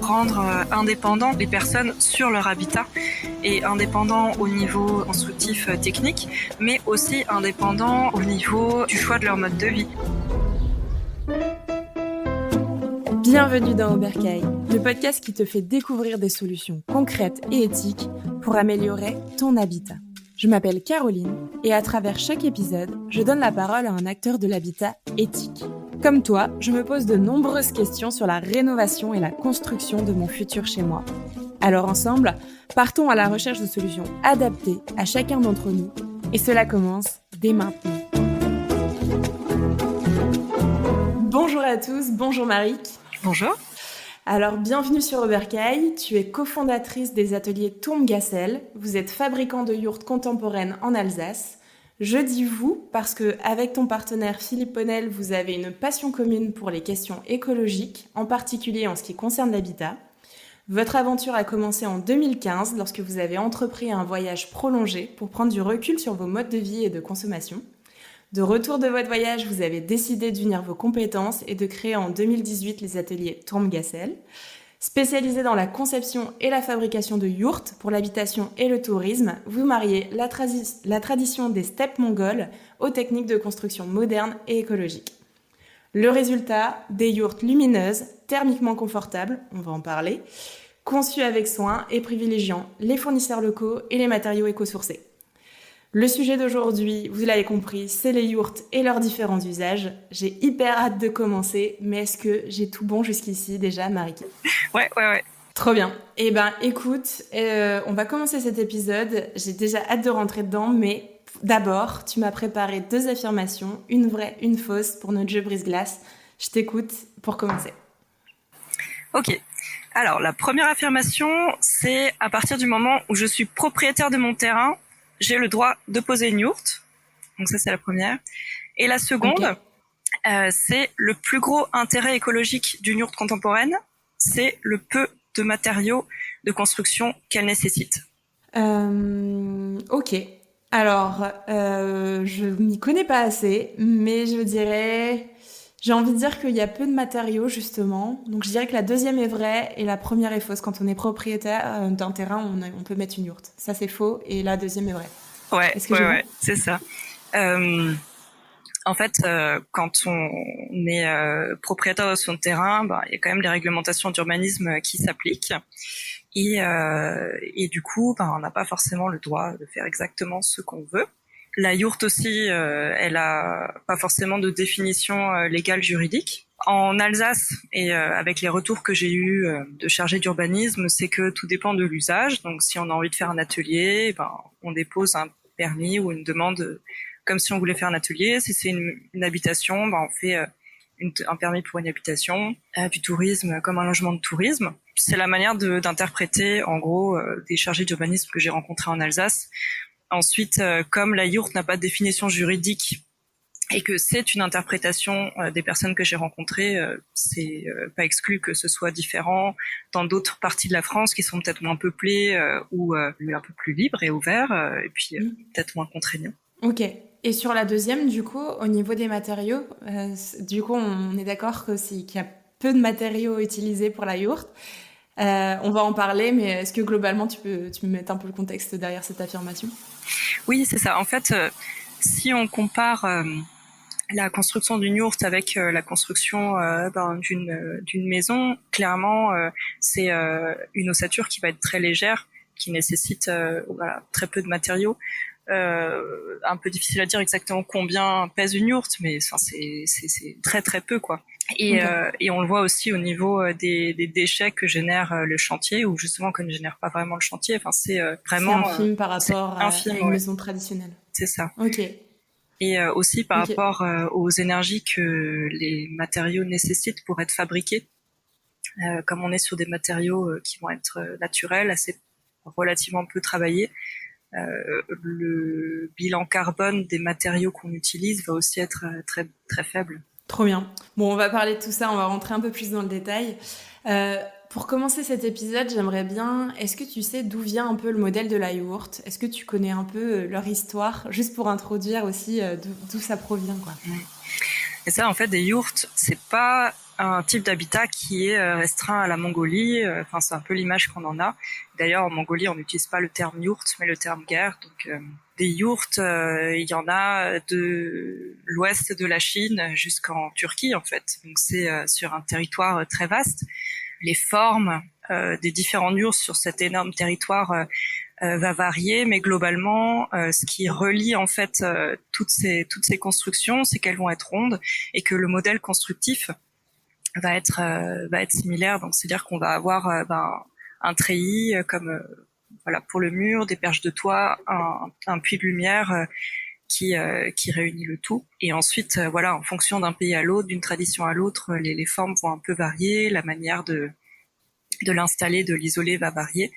rendre indépendants les personnes sur leur habitat et indépendants au niveau constructif technique, mais aussi indépendants au niveau du choix de leur mode de vie. Bienvenue dans Oberkaï, le podcast qui te fait découvrir des solutions concrètes et éthiques pour améliorer ton habitat. Je m'appelle Caroline et à travers chaque épisode, je donne la parole à un acteur de l'habitat éthique. Comme toi, je me pose de nombreuses questions sur la rénovation et la construction de mon futur chez moi. Alors ensemble, partons à la recherche de solutions adaptées à chacun d'entre nous et cela commence dès maintenant. Bonjour à tous, bonjour Marik. Bonjour. Alors, bienvenue sur Oberkaï. Tu es cofondatrice des ateliers Turmgassel. Vous êtes fabricant de yourtes contemporaines en Alsace. Je dis vous parce que, avec ton partenaire Philippe Ponel, vous avez une passion commune pour les questions écologiques, en particulier en ce qui concerne l'habitat. Votre aventure a commencé en 2015 lorsque vous avez entrepris un voyage prolongé pour prendre du recul sur vos modes de vie et de consommation. De retour de votre voyage, vous avez décidé d'unir vos compétences et de créer en 2018 les ateliers Turmgassel. Spécialisés dans la conception et la fabrication de yourtes pour l'habitation et le tourisme, vous mariez la tradition des steppes mongoles aux techniques de construction modernes et écologiques. Le résultat, des yourtes lumineuses, thermiquement confortables, on va en parler, conçues avec soin et privilégiant les fournisseurs locaux et les matériaux éco-sourcés. Le sujet d'aujourd'hui, vous l'avez compris, c'est les yourtes et leurs différents usages. J'ai hyper hâte de commencer, mais est-ce que j'ai tout bon jusqu'ici déjà, Marie? Ouais. Trop bien. Eh ben, écoute, on va commencer cet épisode. J'ai déjà hâte de rentrer dedans, mais d'abord, tu m'as préparé 2 affirmations, une vraie, une fausse, pour notre jeu brise-glace. Je t'écoute pour commencer. Ok. Alors, la première affirmation, c'est à partir du moment où je suis propriétaire de mon terrain, j'ai le droit de poser une yourte. Donc ça, c'est la première. Et la seconde, c'est le plus gros intérêt écologique d'une yourte contemporaine, c'est le peu de matériaux de construction qu'elle nécessite. Ok. Alors, je m'y connais pas assez, mais je dirais... J'ai envie de dire qu'il y a peu de matériaux, justement. Donc, je dirais que la deuxième est vraie et la première est fausse. Quand on est propriétaire d'un terrain, on peut mettre une yourte. Ça, c'est faux. Et la deuxième est vraie. Ouais, Est-ce que j'ai bon ? c'est ça. En fait, quand on est propriétaire de son terrain, il y a quand même des réglementations d'urbanisme qui s'appliquent. Et du coup, on n'a pas forcément le droit de faire exactement ce qu'on veut. La yourte aussi, elle a pas forcément de définition légale juridique. En Alsace, et avec les retours que j'ai eus de chargés d'urbanisme, c'est que tout dépend de l'usage. Donc si on a envie de faire un atelier, on dépose un permis ou une demande comme si on voulait faire un atelier. Si c'est une habitation, on fait un permis pour une habitation. Du tourisme comme un logement de tourisme. C'est la manière d'interpréter en gros des chargés d'urbanisme que j'ai rencontrés en Alsace. Ensuite, comme la yourte n'a pas de définition juridique et que c'est une interprétation des personnes que j'ai rencontrées, c'est pas exclu que ce soit différent dans d'autres parties de la France qui sont peut-être moins peuplées ou un peu plus libres et ouverts, et puis peut-être moins contraignants. Ok. Et sur la deuxième, du coup, au niveau des matériaux, on est d'accord qu'il y a peu de matériaux utilisés pour la yourte. On va en parler, mais est-ce que globalement, tu me mets un peu le contexte derrière cette affirmation ? Oui, c'est ça. En fait, si on compare la construction d'une yourte avec la construction d'une maison, clairement, c'est une ossature qui va être très légère, qui nécessite très peu de matériaux. Un peu difficile à dire exactement combien pèse une yourte, mais c'est très très peu, quoi. Et on le voit aussi au niveau des déchets que génère le chantier, ou justement que ne génère pas vraiment le chantier. C'est vraiment c'est infime par rapport à une maison traditionnelle. C'est ça. Ok. Et aussi par rapport aux énergies que les matériaux nécessitent pour être fabriqués. Comme on est sur des matériaux qui vont être naturels, assez relativement peu travaillés, le bilan carbone des matériaux qu'on utilise va aussi être très très faible. Trop bien. Bon, on va parler de tout ça, on va rentrer un peu plus dans le détail. Pour commencer cet épisode, j'aimerais bien... Est-ce que tu sais d'où vient un peu le modèle de la yourte ? Est-ce que tu connais un peu leur histoire ? Juste pour introduire aussi d'où ça provient, quoi. Et ça, en fait, des yourtes, c'est pas un type d'habitat qui est restreint à la Mongolie. Enfin, c'est un peu l'image qu'on en a. D'ailleurs, en Mongolie, on n'utilise pas le terme yourte, mais le terme ger. Donc, des yourtes, il y en a de l'ouest de la Chine jusqu'en Turquie, en fait. Donc, c'est sur un territoire très vaste. Les formes des différentes yourtes sur cet énorme territoire va varier, mais globalement, ce qui relie en fait toutes ces constructions, c'est qu'elles vont être rondes et que le modèle constructif va être similaire. Donc, c'est-à-dire qu'on va avoir un treillis comme voilà pour le mur, des perches de toit, un puits de lumière qui réunit le tout. Et ensuite, voilà, en fonction d'un pays à l'autre, d'une tradition à l'autre, les formes vont un peu varier, la manière de l'installer, de l'isoler va varier.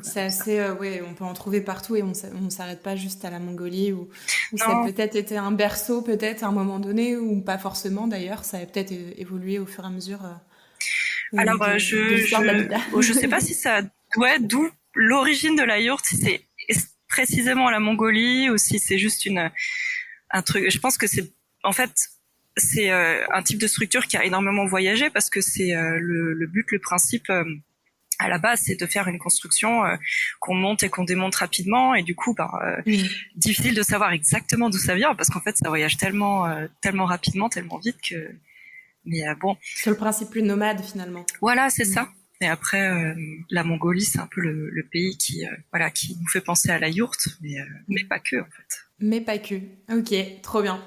C'est assez, ouais, on peut en trouver partout et on s'arrête pas juste à la Mongolie où ça a Non. peut-être été un berceau peut-être à un moment donné ou pas forcément d'ailleurs, ça a peut-être évolué au fur et à mesure Alors, de l'histoire de l'habitat. je sais pas si ça, ouais, d'où l'origine de la yourte, si c'est précisément la Mongolie ou si c'est juste un truc. Je pense que en fait, c'est un type de structure qui a énormément voyagé parce que c'est le but, le principe. À la base, c'est de faire une construction qu'on monte et qu'on démonte rapidement, et du coup, difficile de savoir exactement d'où ça vient parce qu'en fait, ça voyage tellement rapidement, tellement vite que. Mais bon. Sur le principe plus nomade finalement. Voilà, c'est ça. Et après, la Mongolie, c'est un peu le pays qui nous fait penser à la yourte, mais pas que en fait. Mais pas que. Ok, trop bien.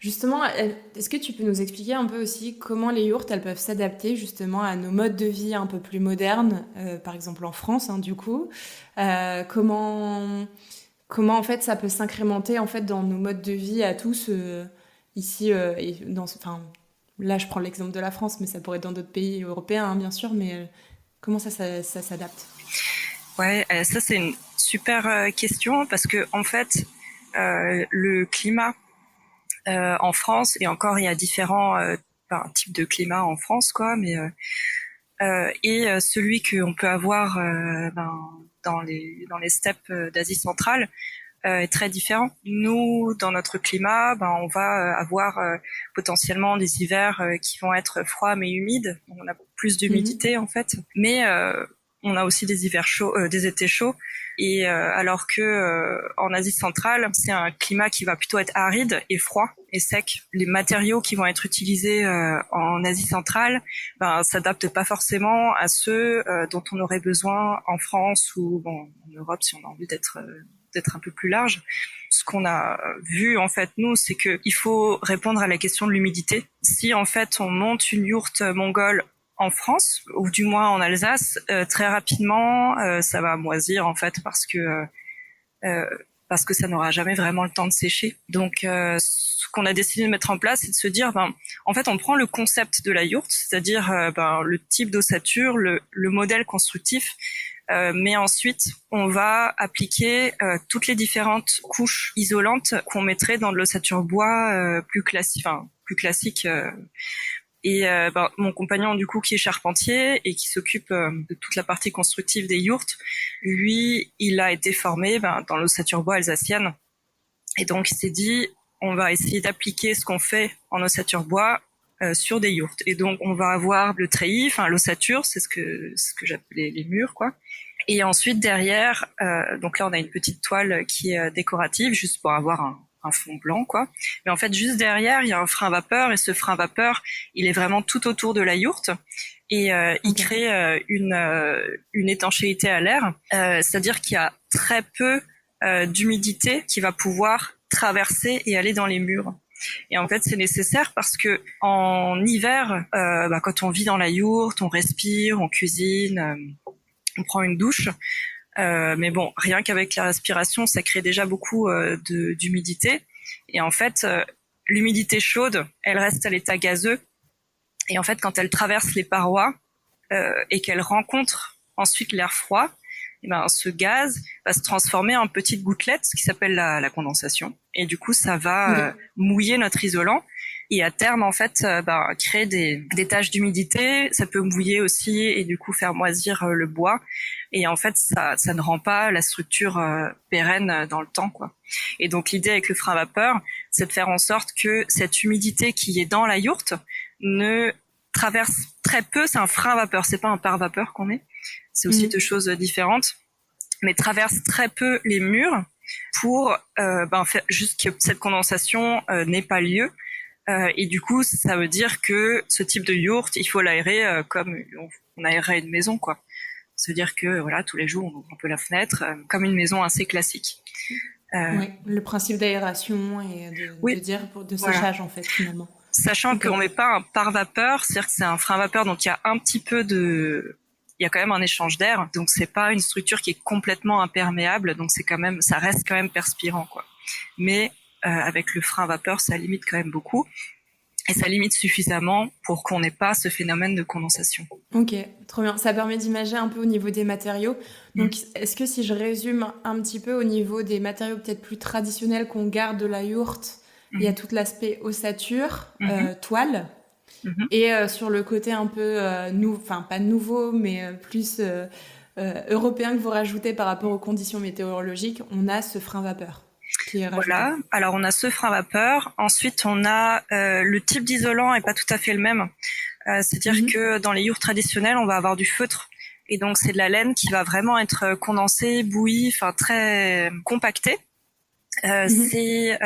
Justement, est-ce que tu peux nous expliquer un peu aussi comment les yourtes elles peuvent s'adapter justement à nos modes de vie un peu plus modernes, par exemple en France, hein, du coup. Comment en fait ça peut s'incrémenter en fait dans nos modes de vie à tous ici et enfin là je prends l'exemple de la France, mais ça pourrait être dans d'autres pays européens hein, bien sûr, mais comment ça s'adapte? Ouais, ça c'est une super question parce que en fait le climat en France, et encore il y a différents types de climat en France quoi, mais et celui qu'on peut avoir dans les steppes d'Asie centrale est très différent. Nous, dans notre climat, on va avoir potentiellement des hivers qui vont être froids mais humides. On a plus d'humidité en fait, mais on a aussi des hivers chauds, des étés chauds. Et alors que en Asie centrale, c'est un climat qui va plutôt être aride et froid et sec. Les matériaux qui vont être utilisés en Asie centrale s'adaptent pas forcément à ceux dont on aurait besoin en France ou en Europe si on a envie d'être un peu plus large. Ce qu'on a vu en fait nous, c'est que il faut répondre à la question de l'humidité. Si en fait on monte une yourte mongole en France ou du moins en Alsace, très rapidement ça va moisir en fait parce que ça n'aura jamais vraiment le temps de sécher. Donc ce qu'on a décidé de mettre en place, c'est de se dire en fait on prend le concept de la yourte, c'est-à-dire le type d'ossature, le modèle constructif, mais ensuite on va appliquer toutes les différentes couches isolantes qu'on mettrait dans de l'ossature bois plus classique. Et mon compagnon du coup qui est charpentier et qui s'occupe de toute la partie constructive des yourtes, lui il a été formé dans l'ossature bois alsacienne, et donc il s'est dit on va essayer d'appliquer ce qu'on fait en ossature bois sur des yourtes. Et donc on va avoir le treillis, l'ossature, c'est ce que j'appelais les murs quoi. Et ensuite derrière, donc là on a une petite toile qui est décorative juste pour avoir un fond blanc quoi. Mais en fait juste derrière il y a un frein vapeur, et ce frein vapeur il est vraiment tout autour de la yourte, et il crée une étanchéité à l'air, c'est-à-dire qu'il y a très peu d'humidité qui va pouvoir traverser et aller dans les murs. Et en fait c'est nécessaire parce que en hiver quand on vit dans la yourte, on respire, on cuisine, on prend une douche. Mais bon, rien qu'avec la respiration, ça crée déjà beaucoup d'humidité. Et en fait, l'humidité chaude, elle reste à l'état gazeux. Et en fait, quand elle traverse les parois et qu'elle rencontre ensuite l'air froid, ce gaz va se transformer en petites gouttelettes, ce qui s'appelle la condensation. Et du coup, ça va mouiller notre isolant. Et à terme, en fait, créer des taches d'humidité. Ça peut mouiller aussi et du coup faire moisir le bois. Et en fait, ça ne rend pas la structure pérenne dans le temps, quoi. Et donc l'idée avec le frein vapeur, c'est de faire en sorte que cette humidité qui est dans la yourte ne traverse très peu, c'est un frein à vapeur, c'est pas un pare-vapeur qu'on met, c'est aussi deux choses différentes, mais traverse très peu les murs pour faire juste que cette condensation n'ait pas lieu. Et du coup, ça veut dire que ce type de yourte, il faut l'aérer comme on aérerait une maison, quoi. Ça veut dire que voilà, tous les jours, on ouvre un peu la fenêtre, comme une maison assez classique. Oui, le principe d'aération et de séchage, en fait, finalement. Sachant qu'on met pas un pare-vapeur, c'est-à-dire que c'est un frein à vapeur, donc il y a un petit peu il y a quand même un échange d'air, donc c'est pas une structure qui est complètement imperméable, donc ça reste quand même perspirant, quoi. Mais avec le frein à vapeur, ça limite quand même beaucoup. Et ça limite suffisamment pour qu'on n'ait pas ce phénomène de condensation. Ok, trop bien. Ça permet d'imager un peu au niveau des matériaux. Donc, est-ce que si je résume un petit peu au niveau des matériaux peut-être plus traditionnels qu'on garde de la yourte, il y a tout l'aspect ossature, toile, et sur le côté un peu, pas nouveau, mais plus européen que vous rajoutez par rapport aux conditions météorologiques, on a ce frein vapeur. Voilà. Alors on a ce frein vapeur. Ensuite on a le type d'isolant est pas tout à fait le même. C'est-à-dire que dans les yourtes traditionnelles on va avoir du feutre et donc c'est de la laine qui va vraiment être condensée, bouillie, enfin très compactée. C'est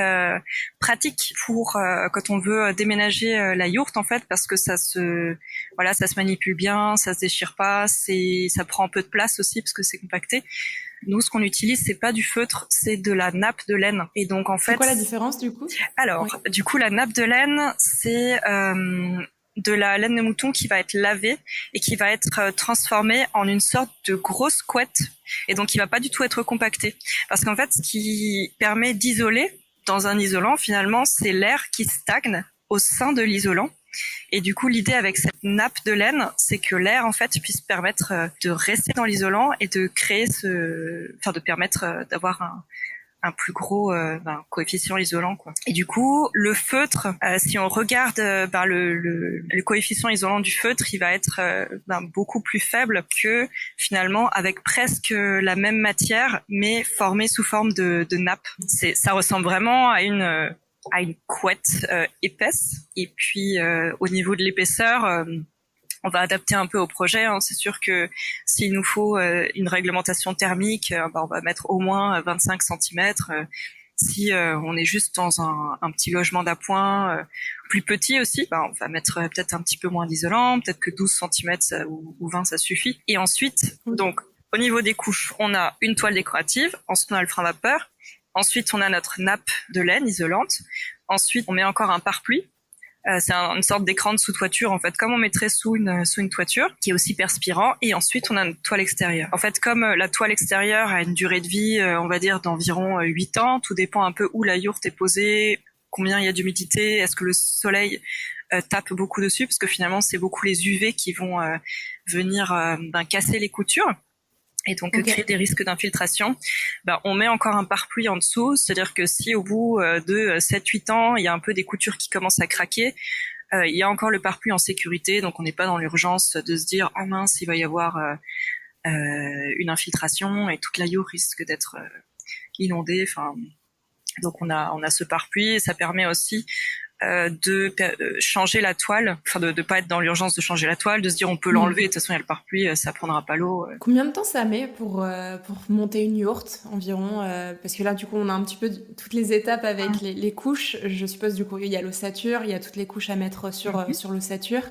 pratique pour quand on veut déménager la yourte en fait parce que ça se manipule bien, ça se déchire pas, ça prend un peu de place aussi parce que c'est compacté. Nous, ce qu'on utilise, c'est pas du feutre, c'est de la nappe de laine. Et donc, en fait, c'est quoi la différence du coup ? Alors, du coup, la nappe de laine, c'est de la laine de mouton qui va être lavée et qui va être transformée en une sorte de grosse couette. Et donc, il va pas du tout être compacté. Parce qu'en fait, ce qui permet d'isoler dans un isolant, finalement, c'est l'air qui stagne au sein de l'isolant. Et du coup, l'idée avec cette nappe de laine, c'est que l'air, en fait, puisse permettre de rester dans l'isolant et de créer de permettre d'avoir un plus gros coefficient isolant, quoi. Et du coup, le feutre, si on regarde le coefficient isolant du feutre, il va être beaucoup plus faible que finalement avec presque la même matière, mais formée sous forme de nappe. Ça ressemble vraiment à une couette épaisse. Et puis au niveau de l'épaisseur, on va adapter un peu au projet. Hein. C'est sûr que s'il nous faut une réglementation thermique, on va mettre au moins 25 cm. Si on est juste dans un petit logement d'appoint plus petit aussi, on va mettre peut-être un petit peu moins d'isolant, peut-être que 12 cm ou 20 ça suffit. Et ensuite, donc au niveau des couches, on a une toile décorative, ensuite on a le frein vapeur, ensuite on a notre nappe de laine isolante, ensuite on met encore un pare-pluie. C'est une sorte d'écran de sous-toiture, en fait, comme on mettrait sous une toiture, qui est aussi perspirant. Et ensuite, on a une toile extérieure. En fait, comme la toile extérieure a une durée de vie, on va dire, d'environ 8 ans, tout dépend un peu où la yourte est posée, combien il y a d'humidité, est-ce que le soleil tape beaucoup dessus, parce que finalement, c'est beaucoup les UV qui vont venir casser les coutures. Et donc créer des risques d'infiltration, on met encore un pare-pluie en dessous, c'est-à-dire que si au bout de 7-8 ans, il y a un peu des coutures qui commencent à craquer, il y a encore le pare-pluie en sécurité, donc on n'est pas dans l'urgence de se dire « Ah mince, il va y avoir une infiltration et toute la yourte risque d'être inondée ». Donc on a ce pare-pluie et ça permet aussi de changer la toile, de pas être dans l'urgence de changer la toile, de se dire on peut l'enlever, de toute façon il y a le pare-pluie, ça prendra pas l'eau. Combien de temps ça met pour monter une yourte environ parce que là du coup on a un petit peu toutes les étapes avec les couches, je suppose du coup il y a l'ossature, il y a toutes les couches à mettre sur l'ossature.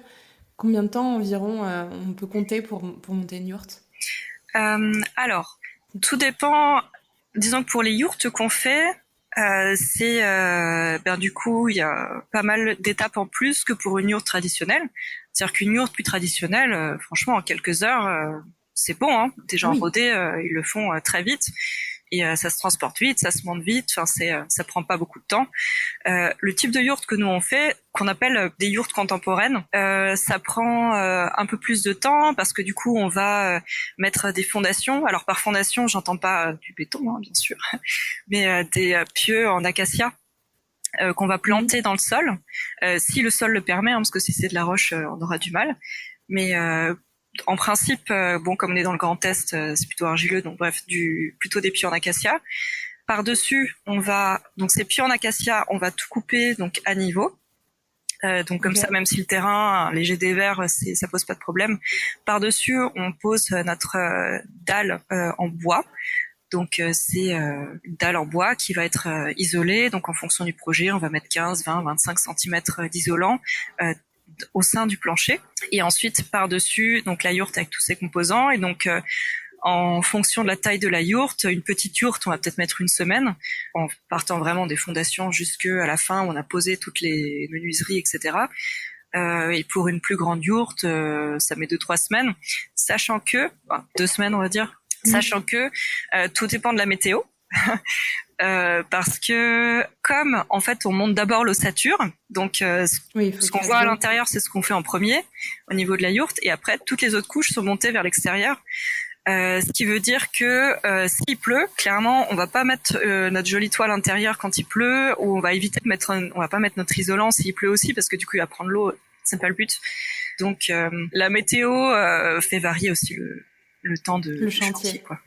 Combien de temps environ on peut compter pour monter une yourte? Alors, tout dépend, disons que pour les yourtes qu'on fait, du coup il y a pas mal d'étapes en plus que pour une yourte traditionnelle. C'est-à-dire qu'une yourte plus traditionnelle, franchement en quelques heures c'est bon, hein. Des gens rodés, ils le font très vite et ça se transporte vite, ça se monte vite. Ça prend pas beaucoup de temps. Le type de yourte que nous on fait, qu'on appelle des yourtes contemporaines, ça prend un peu plus de temps parce que du coup on va mettre des fondations. Alors par fondation, j'entends pas du béton, hein, bien sûr, mais des pieux en acacia qu'on va planter dans le sol, si le sol le permet, hein, parce que si c'est de la roche, on aura du mal. Mais en principe, comme on est dans le Grand Est, c'est plutôt argileux, donc bref, plutôt des pieux en acacia. Par-dessus, donc ces pieux en acacia, on va tout couper donc à niveau. Donc comme ça, même si le terrain, un léger dévers, ça pose pas de problème. Par-dessus, on pose notre dalle en bois. Donc c'est une dalle en bois qui va être isolée. Donc en fonction du projet, on va mettre 15, 20, 25 centimètres d'isolant au sein du plancher. Et ensuite par-dessus, donc la yourte avec tous ses composants. Et donc en fonction de la taille de la yourte, une petite yourte, on va peut-être mettre une semaine, en partant vraiment des fondations jusqu'à la fin où on a posé toutes les menuiseries, etc. Et pour une plus grande yourte, ça met 2-3 semaines, sachant que, 2 semaines on va dire, sachant que tout dépend de la météo. Parce que comme en fait on monte d'abord l'ossature, donc ce qu'on voit à l'intérieur c'est ce qu'on fait en premier au niveau de la yourte, et après toutes les autres couches sont montées vers l'extérieur. Ce qui veut dire que s'il pleut, clairement, on va pas mettre notre jolie toile intérieure quand il pleut, ou on va éviter de mettre, on va pas mettre notre isolant s'il pleut aussi, parce que du coup il va prendre l'eau, c'est pas le but. Donc la météo fait varier aussi le temps de le chantier quoi.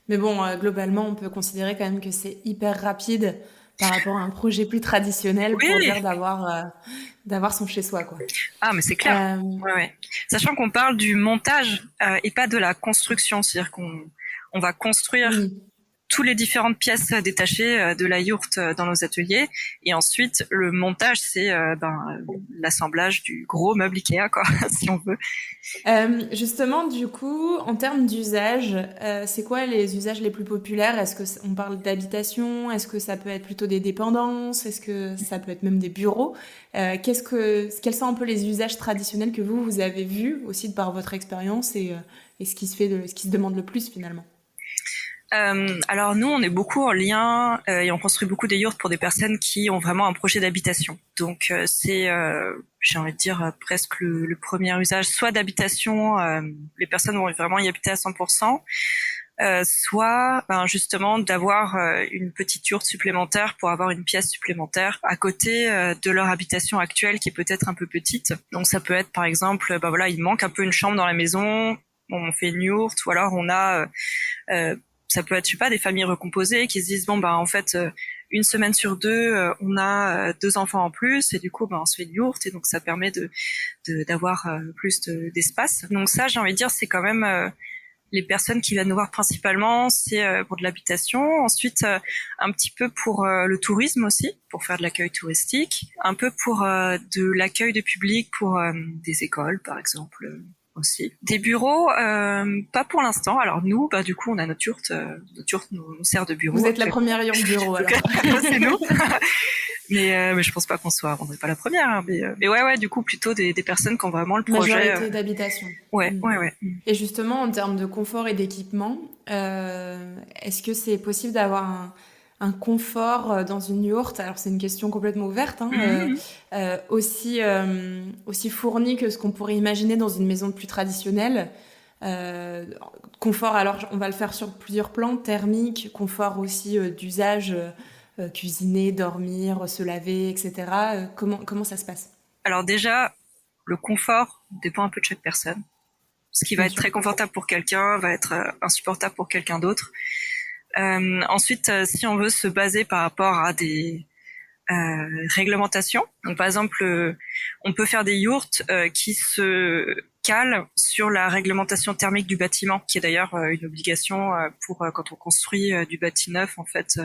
Mais bon, globalement, on peut considérer quand même que c'est hyper rapide par rapport à un projet plus traditionnel pour dire d'avoir son chez-soi, quoi. Ah, mais c'est clair. Ouais. Sachant qu'on parle du montage et pas de la construction, c'est-à-dire qu'on va construire toutes les différentes pièces détachées de la yourte dans nos ateliers, et ensuite le montage c'est l'assemblage du gros meuble Ikea quoi, si on veut. Justement, du coup, en termes d'usage, c'est quoi les usages les plus populaires? Est-ce que on parle d'habitation? Est-ce que ça peut être plutôt des dépendances? Est-ce que ça peut être même des bureaux? Quels sont un peu les usages traditionnels que vous avez vus aussi de par votre expérience, et ce qui se demande le plus finalement? Alors nous, on est beaucoup en lien et on construit beaucoup des yurts pour des personnes qui ont vraiment un projet d'habitation. Donc c'est, j'ai envie de dire, presque le premier usage, soit d'habitation, les personnes vont vraiment y habiter à 100%, soit justement d'avoir une petite yourte supplémentaire pour avoir une pièce supplémentaire à côté de leur habitation actuelle qui est peut-être un peu petite. Donc ça peut être par exemple, il manque un peu une chambre dans la maison, on fait une yourte, ou alors on a ça peut être, je sais pas, des familles recomposées qui se disent en fait une semaine sur deux on a 2 enfants en plus, et du coup on se fait une yourte, et donc ça permet d'avoir plus d'espace. Donc ça, j'ai envie de dire, c'est quand même les personnes qui viennent nous voir principalement, c'est pour de l'habitation. Ensuite un petit peu pour le tourisme aussi, pour faire de l'accueil touristique, un peu pour de l'accueil de public pour des écoles par exemple. Aussi. Des bureaux, pas pour l'instant. Alors nous, du coup, on a notre yourte nous sert de bureau. Vous êtes la première yourte bureau, alors. C'est nous. mais je pense pas on n'est pas la première. Hein, mais ouais, du coup, plutôt des personnes qui ont vraiment le projet. Majorité d'habitation. Ouais. Et justement, en termes de confort et d'équipement, est-ce que c'est possible d'avoir un confort dans une yourte? Alors c'est une question complètement ouverte, aussi fourni que ce qu'on pourrait imaginer dans une maison plus traditionnelle. Confort, alors on va le faire sur plusieurs plans: thermique, confort aussi d'usage, cuisiner, dormir, se laver, etc. Comment ça se passe? Alors déjà, le confort dépend un peu de chaque personne. Ce qui va être très confortable pour quelqu'un va être insupportable pour quelqu'un d'autre. Ensuite, si on veut se baser par rapport à des réglementations, donc par exemple, on peut faire des yourtes qui se calent sur la réglementation thermique du bâtiment, qui est d'ailleurs une obligation pour quand on construit du bâti neuf, en fait,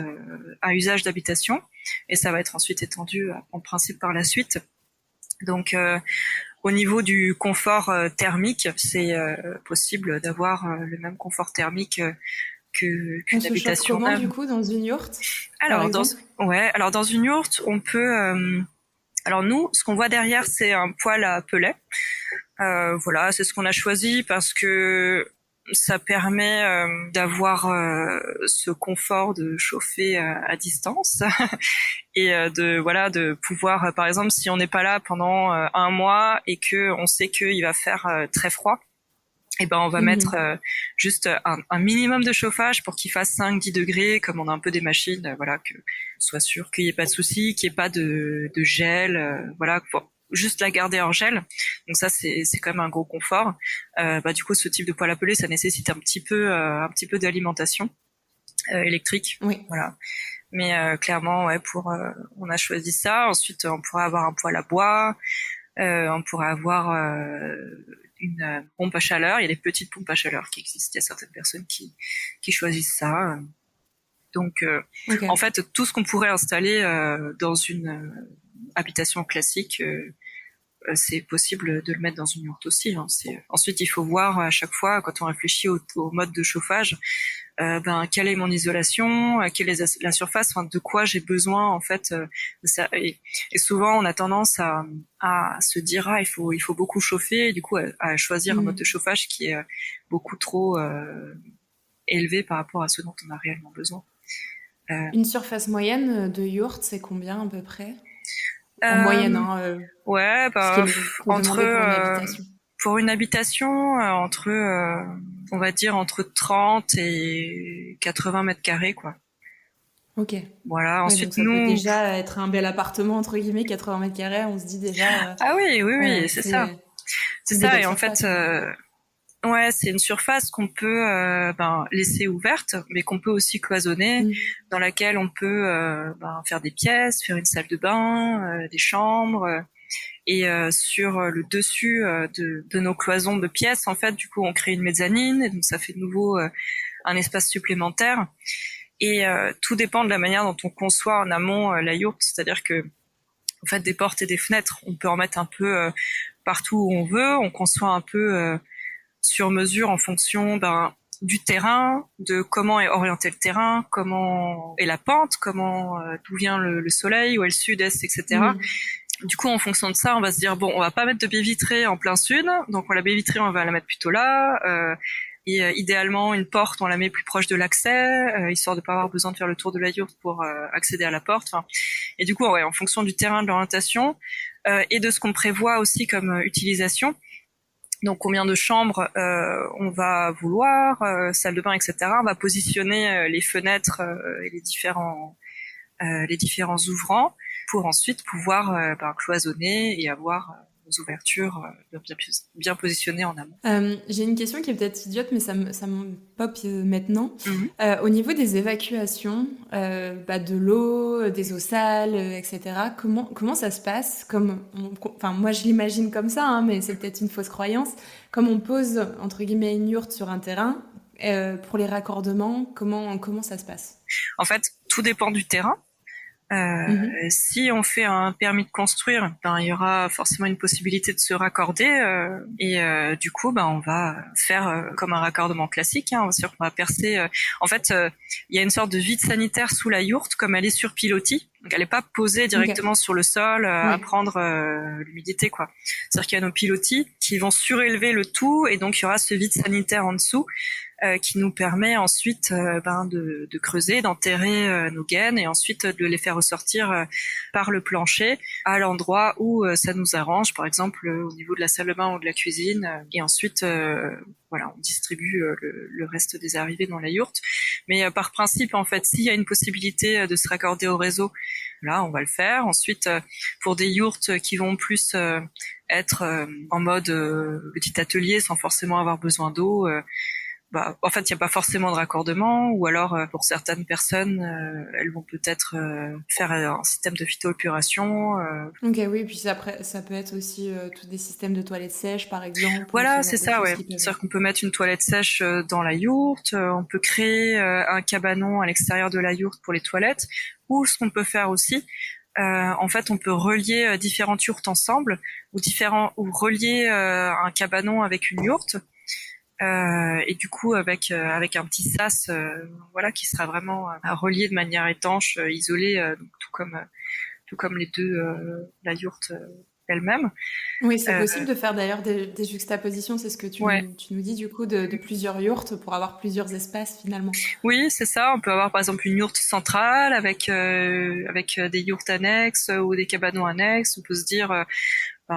à usage d'habitation, et ça va être ensuite étendu en principe par la suite. Donc au niveau du confort thermique, c'est possible d'avoir le même confort thermique qu'une habitation. Comment du coup dans une yourte? Alors dans une yourte, on peut alors nous, ce qu'on voit derrière, c'est un poêle à pellets. Voilà, c'est ce qu'on a choisi parce que ça permet d'avoir ce confort de chauffer à distance et de pouvoir, par exemple, si on n'est pas là pendant un mois et que on sait qu'il va faire très froid, et on va mettre juste un minimum de chauffage pour qu'il fasse 5-10 degrés, comme on a un peu des machines, que soit sûr qu'il n'y ait pas de souci, qu'il n'y ait pas de gel, pour juste la garder en gel. Donc ça, c'est quand même un gros confort. Du coup, ce type de poêle à peler, ça nécessite un petit peu d'alimentation électrique. Oui. Voilà. Mais clairement, ouais, on a choisi ça. Ensuite, on pourrait avoir un poêle à bois, on pourrait avoir une pompe à chaleur. Il y a des petites pompes à chaleur qui existent. Il y a certaines personnes qui choisissent ça. Donc, en Ok. fait, tout ce qu'on pourrait installer dans une habitation classique, c'est possible de le mettre dans une yourte aussi. Hein. Ensuite, il faut voir à chaque fois, quand on réfléchit au mode de chauffage, quelle est mon isolation, quelle est la surface, enfin, de quoi j'ai besoin en fait. Et souvent, on a tendance à se dire il faut beaucoup chauffer, et du coup à choisir un mode de Mhm. chauffage qui est beaucoup trop élevé par rapport à ce dont on a réellement besoin. Euh, Une surface moyenne de yourte, c'est combien à peu près? En moyenne, euh, hein, ouais, ce qui est entre demandé pour une habitation. pour une habitation, on va dire entre 30 et 80 mètres carrés, quoi. Ok. Voilà. Ouais, donc Ensuite, ça peut nous, déjà être un bel appartement, entre guillemets, 80 mètres carrés. On se dit déjà, ah oui, oui, ouais, oui, c'est ça. C'est c'est des ça. belles Et en fait, surfaces, quoi. ouais, c'est une surface qu'on peut laisser ouverte, mais qu'on peut aussi cloisonner, Mm. dans laquelle on peut faire des pièces, faire une salle de bain, des chambres. Et sur le dessus de nos cloisons de pièces, en fait, du coup, on crée une mezzanine, et donc ça fait de nouveau un espace supplémentaire. Et tout dépend de la manière dont on conçoit en amont la yourte, c'est-à-dire que en fait, des portes et des fenêtres, on peut en mettre un peu partout où on veut. On conçoit un peu sur mesure en fonction du terrain, de comment est orienté le terrain, comment est la pente, d'où vient le soleil, où est le sud-est, etc. Mm. Du coup, en fonction de ça, on va se dire bon, on va pas mettre de baie vitrée en plein sud, donc la baie vitrée, on va la mettre plutôt là. Et idéalement, une porte, on la met plus proche de l'accès, histoire de pas avoir besoin de faire le tour de la yourte pour accéder à la porte. Enfin, et du coup, ouais, en fonction du terrain, de l'orientation et de ce qu'on prévoit aussi comme utilisation. Donc, combien de chambres on va vouloir, salle de bain, etc. On va positionner les fenêtres et les différents ouvrants pour ensuite pouvoir cloisonner et avoir nos ouvertures bien positionnées en amont. J'ai une question qui est peut-être idiote, mais ça me pop maintenant. Mhm. Au niveau des évacuations, de l'eau, des eaux sales, etc., comment ça se passe? Enfin, moi, je l'imagine comme ça, hein, mais c'est peut-être une fausse croyance. Comme on pose, entre guillemets, une yourte sur un terrain, pour les raccordements, comment ça se passe? En fait, tout dépend du terrain. Mhm. Si on fait un permis de construire, il y aura forcément une possibilité de se raccorder et du coup, on va faire comme un raccordement classique. Hein, c'est-à-dire qu'on va percer. En fait, il y a une sorte de vide sanitaire sous la yourte, comme elle est sur pilotis. Donc, elle n'est pas posée Ok. directement sur le sol à Oui. prendre l'humidité, quoi. C'est-à-dire qu'il y a nos pilotis qui vont surélever le tout, et donc il y aura ce vide sanitaire en dessous qui nous permet ensuite de creuser, d'enterrer nos gaines et ensuite de les faire ressortir par le plancher à l'endroit où ça nous arrange, par exemple au niveau de la salle de bain ou de la cuisine. Et ensuite, voilà, on distribue le reste des arrivées dans la yourte. Mais par principe, en fait, s'il y a une possibilité de se raccorder au réseau, là, on va le faire. Ensuite, pour des yourtes qui vont plus être en mode petit atelier sans forcément avoir besoin d'eau, en fait, il n'y a pas forcément de raccordement, ou alors pour certaines personnes, elles vont peut-être faire un système de phytoépuration. Ok, oui, puis après, ça peut être aussi tous des systèmes de toilettes sèches, par exemple, ou ce Voilà, c'est genre de ça, choses ouais. qui peuvent C'est-à-dire être. qu'on peut mettre une toilette sèche dans la yourte, on peut créer un cabanon à l'extérieur de la yourte pour les toilettes, ou ce qu'on peut faire aussi, en fait, on peut relier différentes yourtes ensemble, ou relier un cabanon avec une yourte. Et du coup, avec un petit sas, voilà, qui sera vraiment relié de manière étanche, isolé, donc tout comme les deux, la yourte elle-même. Oui, c'est Euh, possible de faire d'ailleurs des juxtapositions, c'est ce que ouais, tu nous dis du coup, de plusieurs yurts pour avoir plusieurs espaces finalement. oui, c'est ça. On peut avoir par exemple une yourte centrale avec des yourtes annexes ou des cabanons annexes. On peut se dire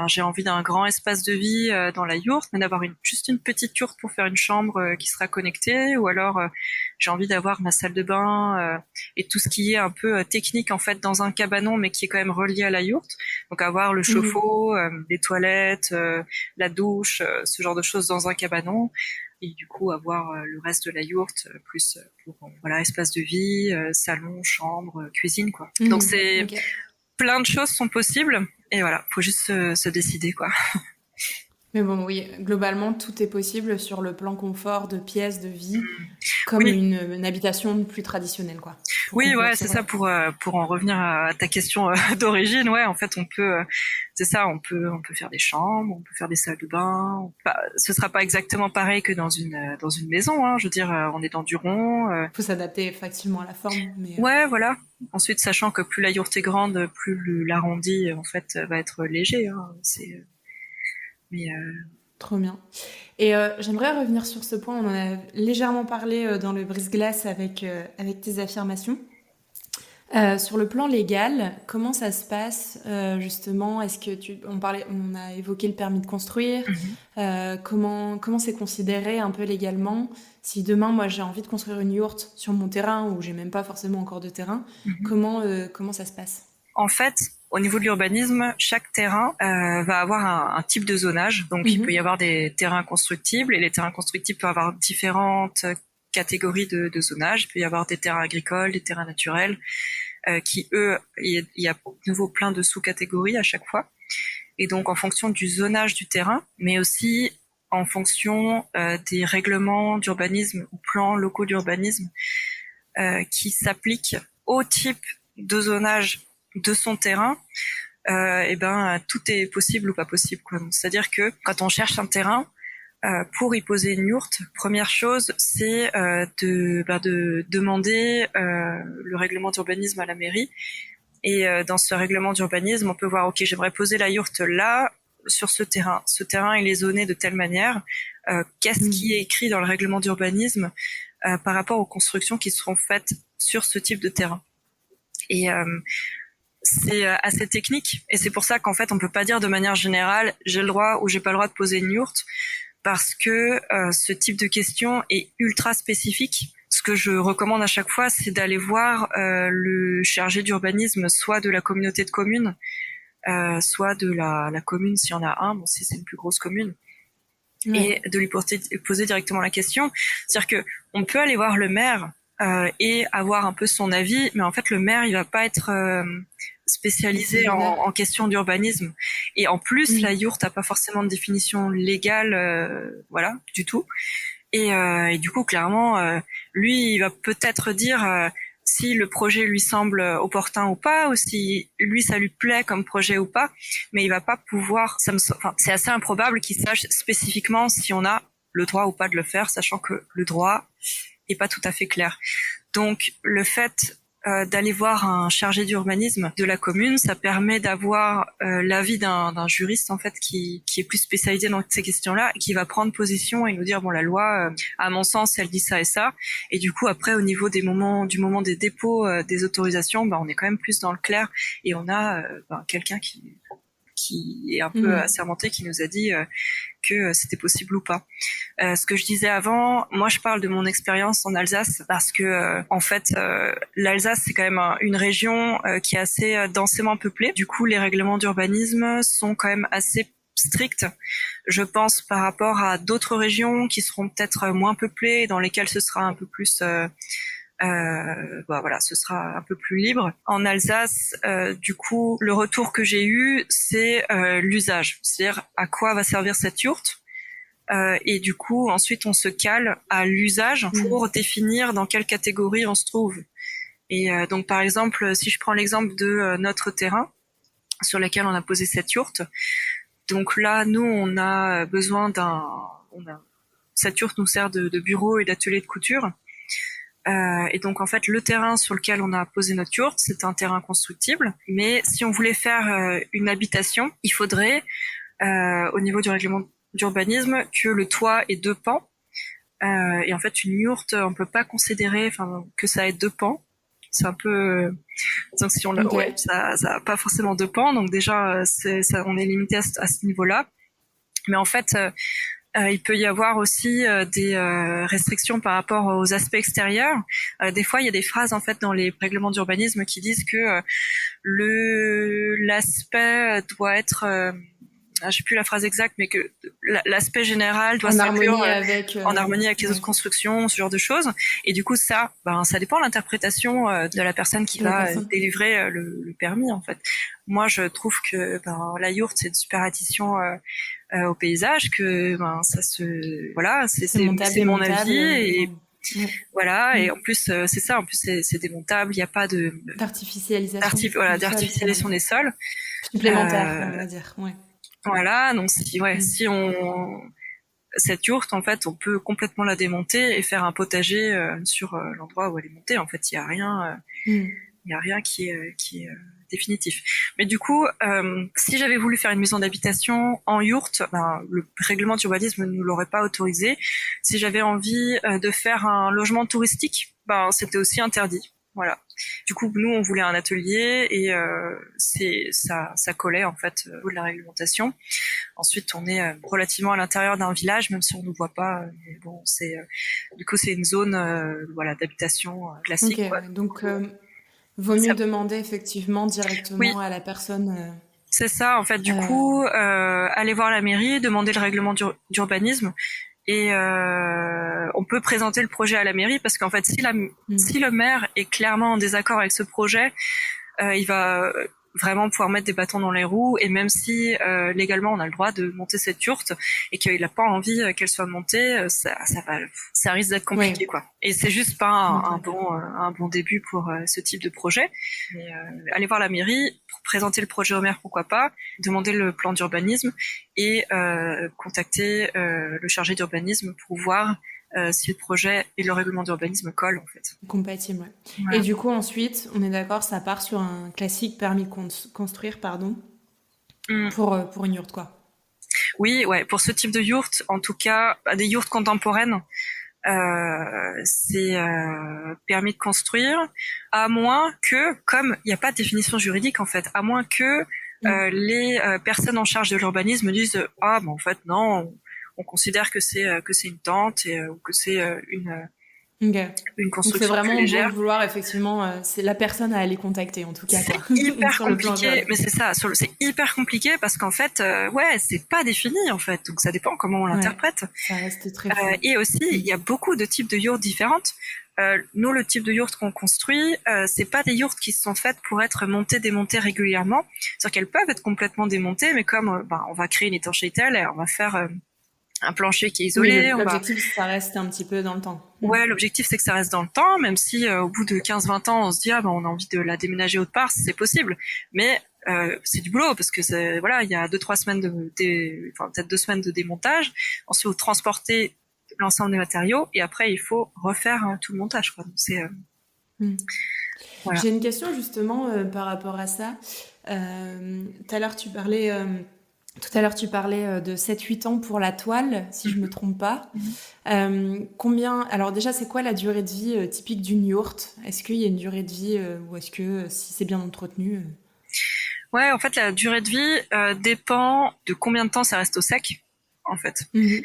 j'ai envie d'un grand espace de vie dans la yourte, mais d'avoir juste une petite yourte pour faire une chambre qui sera connectée, ou alors j'ai envie d'avoir ma salle de bain et tout ce qui est un peu technique en fait dans un cabanon, mais qui est quand même relié à la yourte. Donc avoir le Mhm. chauffe-eau, les toilettes, la douche, ce genre de choses dans un cabanon. et du coup avoir le reste de la yourte plus pour voilà espace de vie, salon, chambre, cuisine quoi. Donc c'est plein de choses sont possibles et voilà, faut juste se décider quoi. Mais bon, oui, globalement, tout est possible sur le plan confort de pièces, de vie, comme Oui. une habitation plus traditionnelle, quoi. Oui, ouais, c'est ça pour en revenir à ta question d'origine. Ouais, en fait, on peut, c'est ça, on peut faire des chambres, on peut faire des salles de bain. Ce sera pas exactement pareil que dans une maison. Hein, je veux dire, on est dans du rond. Faut s'adapter facilement à la forme. Mais Ouais, voilà. Ensuite, sachant que plus la yourte est grande, plus l'arrondi en fait va être léger. Hein, mais trop bien. Et j'aimerais revenir sur ce point. On en a légèrement parlé dans le brise-glace avec tes affirmations. Sur le plan légal, comment ça se passe justement? Est-ce que on a évoqué le permis de construire. Comment c'est considéré un peu légalement? Si demain, moi, j'ai envie de construire une yourte sur mon terrain ou j'ai même pas forcément encore de terrain, comment ça se passe? En fait, au niveau de l'urbanisme, chaque terrain va avoir un type de zonage. Donc, il peut y avoir des terrains constructibles et les terrains constructibles peuvent avoir différentes catégories de zonage. Il peut y avoir des terrains agricoles, des terrains naturels, qui eux, il y a de nouveau plein de sous-catégories à chaque fois. Et donc, en fonction du zonage du terrain, mais aussi en fonction des règlements d'urbanisme ou plans locaux d'urbanisme qui s'appliquent au type de zonage de son terrain, et ben tout est possible ou pas possible quoi. C'est-à-dire que quand on cherche un terrain pour y poser une yourte, première chose c'est de demander le règlement d'urbanisme à la mairie. Et dans ce règlement d'urbanisme, on peut voir ok, j'aimerais poser la yourte là sur ce terrain. Ce terrain il est zoné de telle manière. Qu'est-ce qui est écrit dans le règlement d'urbanisme par rapport aux constructions qui seront faites sur ce type de terrain. Et c'est assez technique et c'est pour ça qu'en fait on peut pas dire de manière générale j'ai le droit ou j'ai pas le droit de poser une yourte parce que ce type de question est ultra spécifique. Ce que je recommande à chaque fois c'est d'aller voir le chargé d'urbanisme soit de la communauté de communes soit de la commune s'il y en a un, bon si c'est une plus grosse commune. Et de lui poser directement la question. C'est-à-dire que on peut aller voir le maire et avoir un peu son avis, mais en fait le maire il va pas être spécialisé en question d'urbanisme. Et en plus la yourte a pas forcément de définition légale, voilà, du tout. Et du coup clairement lui il va peut-être dire si le projet lui semble opportun ou pas, ou si lui ça lui plaît comme projet ou pas, mais il va pas pouvoir. C'est assez improbable qu'il sache spécifiquement si on a le droit ou pas de le faire, sachant que le droit est pas tout à fait clair. Donc le fait d'aller voir un chargé d'urbanisme de la commune, ça permet d'avoir l'avis d'un juriste en fait qui est plus spécialisé dans ces questions-là, et qui va prendre position et nous dire bon la loi, à mon sens, elle dit ça et ça. Et du coup après au niveau du moment des dépôts des autorisations, on est quand même plus dans le clair et on a quelqu'un qui est un peu assermenté qui nous a dit que c'était possible ou pas. Ce que je disais avant, moi je parle de mon expérience en Alsace parce que en fait l'Alsace c'est quand même une région qui est assez densément peuplée. Du coup les règlements d'urbanisme sont quand même assez stricts, je pense, par rapport à d'autres régions qui seront peut-être moins peuplées, dans lesquelles ce sera un peu plus voilà, ce sera un peu plus libre. En Alsace, du coup, le retour que j'ai eu, c'est l'usage, c'est-à-dire à quoi va servir cette yourte. Et du coup, ensuite, on se cale à l'usage pour définir dans quelle catégorie on se trouve. Et donc, par exemple, si je prends l'exemple de notre terrain sur lequel on a posé cette yourte, donc là, nous, on a besoin cette yourte nous sert de bureau et d'atelier de couture. Et donc en fait le terrain sur lequel on a posé notre yourte c'est un terrain constructible, mais si on voulait faire une habitation il faudrait au niveau du règlement d'urbanisme que le toit ait deux pans, et en fait une yourte on peut pas considérer que ça ait deux pans, c'est un peu donc si on ça a pas forcément deux pans, donc déjà on est limité à ce niveau-là, mais en fait il peut y avoir aussi des restrictions par rapport aux aspects extérieurs. Des fois, il y a des phrases en fait dans les règlements d'urbanisme qui disent que l'aspect doit être j'ai plus la phrase exacte, mais que l'aspect général doit en s'inclure en ouais. harmonie avec les autres constructions, ce genre de choses. Et du coup, ça dépend de l'interprétation de la personne qui De la va personne. délivrer le permis, en fait. Moi, je trouve que la yourte, c'est une super addition au paysage, que ça se voilà, C'est montable, c'est mon avis démontable. et Ouais. voilà. Et en plus, c'est ça. En plus, c'est démontable. Il n'y a pas de D'artificialisation du sol, d'artificialisation des sols. supplémentaire, on Euh, va dire. Ouais. voilà. Donc Mm. si on cette yourte, en fait, on peut complètement la démonter et faire un potager sur l'endroit où elle est montée. En fait, Mm. il y a rien qui est définitif. Mais du coup, si j'avais voulu faire une maison d'habitation en yourte, le règlement d'urbanisme ne nous l'aurait pas autorisé. Si j'avais envie de faire un logement touristique, c'était aussi interdit. Voilà. Du coup, nous, on voulait un atelier et ça collait en fait au niveau de la réglementation. Ensuite, on est relativement à l'intérieur d'un village, même si on ne nous voit pas. Mais bon, du coup, c'est une zone voilà d'habitation Ok, classique, quoi. ouais. Donc, vaut mieux Ça, demander effectivement oui, directement à la personne. c'est ça. En fait, du Euh, coup, aller voir la mairie, demander le règlement d'urbanisme et on peut présenter le projet à la mairie parce qu'en fait, si le maire est clairement en désaccord avec ce projet, il va vraiment pouvoir mettre des bâtons dans les roues et même si légalement on a le droit de monter cette yourte et qu'il n'a pas envie qu'elle soit montée, ça risque d'être compliqué oui, quoi. Et c'est juste pas ok. un bon début pour ce type de projet. Mais aller voir la mairie, pour présenter le projet au maire pourquoi pas, demander le plan d'urbanisme et contacter le chargé d'urbanisme pour voir si le projet et le règlement d'urbanisme collent en fait. Compatible, ouais. Et Voilà. du coup, ensuite, on est d'accord, ça part sur un classique permis construire, pardon, Mm. pour une yourte, quoi. Oui, ouais, pour ce type de yourte, en tout cas, des yourtes contemporaines, c'est permis de construire, à moins que, comme il n'y a pas de définition juridique en fait, à moins que Mm. les personnes en charge de l'urbanisme disent en fait non, on considère que c'est une tente ou que c'est Ok. une Donc c'est construction plus vraiment bon légère. vouloir, effectivement, c'est la personne à aller contacter, en tout cas, C'est quoi, hyper sur le plan compliqué, mais juridique. c'est ça, c'est hyper compliqué parce qu'en fait, ouais, c'est pas défini en fait, donc ça dépend comment on Ouais, l'interprète. ça reste très flou. Et aussi, Mm. il y a beaucoup de types de yourtes différentes. Nous, le type de yourte qu'on construit, c'est pas des yourtes qui sont faites pour être montées, démontées régulièrement. C'est-à-dire qu'elles peuvent être complètement démontées, mais comme on va créer une étanchéité, on va faire un plancher qui est Oui, isolé, l'objectif, ça reste un petit peu dans le temps. Mm. ouais, l'objectif c'est que ça reste dans le temps, même si au bout de 15-20 ans, on se dit on a envie de la déménager autre part, c'est possible. Mais c'est du boulot parce que voilà, il y a 2-3 semaines enfin peut-être 2 semaines de démontage. Ensuite, il faut transporter l'ensemble des matériaux et après il faut refaire tout le montage. Quoi. Donc c'est Mm. voilà. J'ai une question justement par rapport à ça. Tout à l'heure, tu parlais, de 7-8 ans pour la toile, si je me Mhm. trompe pas. Mhm. Combien... Alors déjà, c'est quoi la durée de vie typique d'une yourte? Est-ce qu'il y a une durée de vie ou est-ce que si c'est bien entretenu Ouais, en fait la durée de vie dépend de combien de temps ça reste au sec, en fait. Mhm.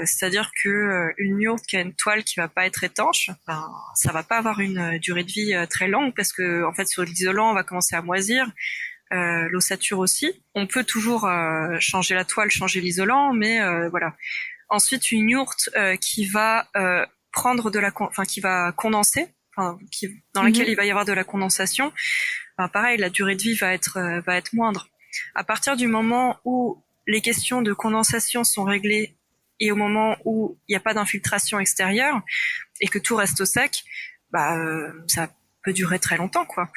C'est-à-dire que une yourte qui a une toile qui va pas être étanche, ça va pas avoir une durée de vie très longue parce que en fait sur l'isolant on va commencer à moisir, l'ossature aussi. On peut toujours changer la toile, changer l'isolant, mais voilà. Ensuite une yourte qui va prendre enfin qui va condenser, dans laquelle il Mhm. va y avoir de la condensation, pareil la durée de vie va être moindre. À partir du moment où les questions de condensation sont réglées et au moment où il n'y a pas d'infiltration extérieure et que tout reste au sec, ça peut durer très longtemps, quoi.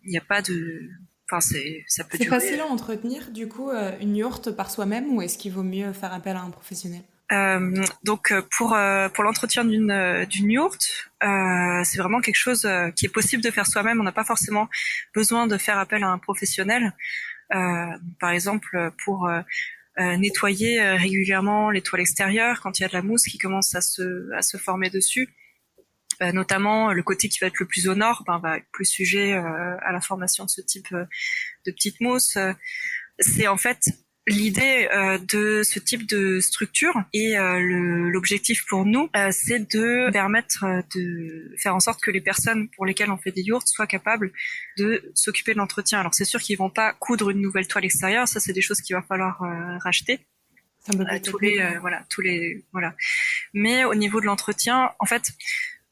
Il n'y a pas de, enfin ça peut C'est durer. facile à entretenir, du coup, une yourte par soi-même ou est-ce qu'il vaut mieux faire appel à un professionnel? Donc pour l'entretien d'une yourte, c'est vraiment quelque chose qui est possible de faire soi-même. On n'a pas forcément besoin de faire appel à un professionnel. Par exemple, pour nettoyer régulièrement les toiles extérieures quand il y a de la mousse qui commence à se former dessus. Notamment le côté qui va être le plus au nord va être plus sujet à la formation de ce type de petites mousses. C'est en fait L'idée de ce type de structure et l'objectif pour nous, c'est de permettre de faire en sorte que les personnes pour lesquelles on fait des yourtes soient capables de s'occuper de l'entretien. Alors c'est sûr qu'ils vont pas coudre une nouvelle toile extérieure, ça c'est des choses qu'il va falloir racheter. C'est un peu plus technique. Voilà. Mais au niveau de l'entretien, en fait,